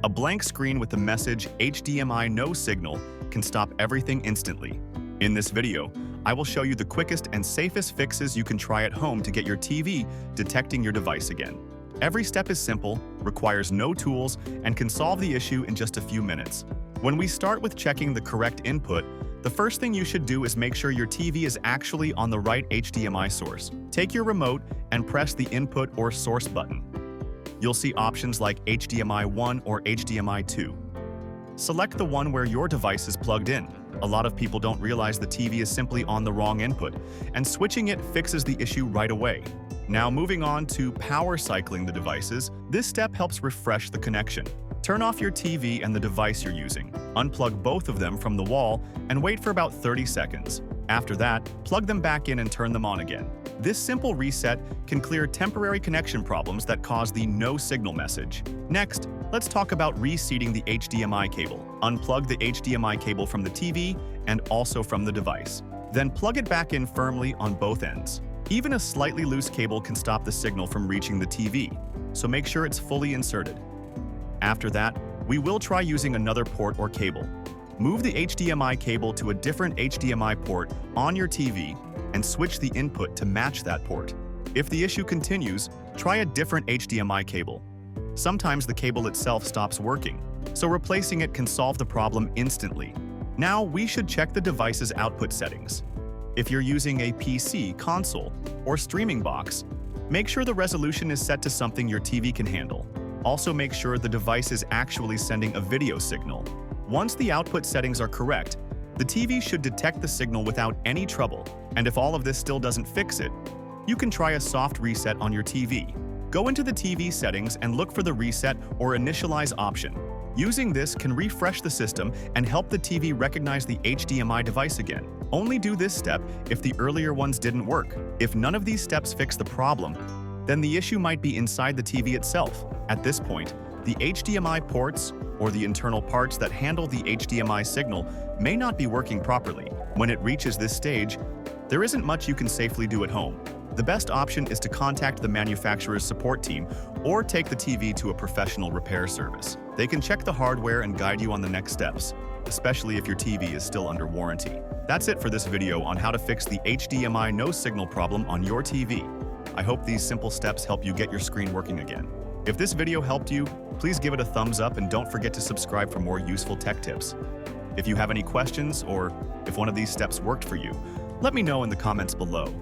A blank screen with the message HDMI No Signal can stop everything instantly. In this video, I will show you the quickest and safest fixes you can try at home to get your TV detecting your device again. Every step is simple, requires no tools, and can solve the issue in just a few minutes. When we start with checking the correct input, the first thing you should do is make sure your TV is actually on the right HDMI source. Take your remote and press the input or source button. You'll see options like HDMI 1 or HDMI 2. Select the one where your device is plugged in. A lot of people don't realize the TV is simply on the wrong input, and switching it fixes the issue right away. Now moving on to power cycling the devices, this step helps refresh the connection. Turn off your TV and the device you're using. Unplug both of them from the wall and wait for about 30 seconds. After that, plug them back in and turn them on again. This simple reset can clear temporary connection problems that cause the no signal message. Next, let's talk about reseating the HDMI cable. Unplug the HDMI cable from the TV and also from the device. Then plug it back in firmly on both ends. Even a slightly loose cable can stop the signal from reaching the TV, so make sure it's fully inserted. After that, we will try using another port or cable. Move the HDMI cable to a different HDMI port on your TV and switch the input to match that port. If the issue continues, try a different HDMI cable. Sometimes the cable itself stops working, so replacing it can solve the problem instantly. Now we should check the device's output settings. If you're using a PC, console, or streaming box, make sure the resolution is set to something your TV can handle. Also make sure the device is actually sending a video signal. Once the output settings are correct, the TV should detect the signal without any trouble, and if all of this still doesn't fix it, you can try a soft reset on your TV. Go into the TV settings and look for the reset or initialize option. Using this can refresh the system and help the TV recognize the HDMI device again. Only do this step if the earlier ones didn't work. If none of these steps fix the problem, then the issue might be inside the TV itself. At this point, the HDMI ports or the internal parts that handle the HDMI signal may not be working properly. When it reaches this stage, there isn't much you can safely do at home. The best option is to contact the manufacturer's support team or take the TV to a professional repair service. They can check the hardware and guide you on the next steps, especially if your TV is still under warranty. That's it for this video on how to fix the HDMI no signal problem on your TV. I hope these simple steps help you get your screen working again. If this video helped you, please give it a thumbs up and don't forget to subscribe for more useful tech tips. If you have any questions or if one of these steps worked for you, let me know in the comments below.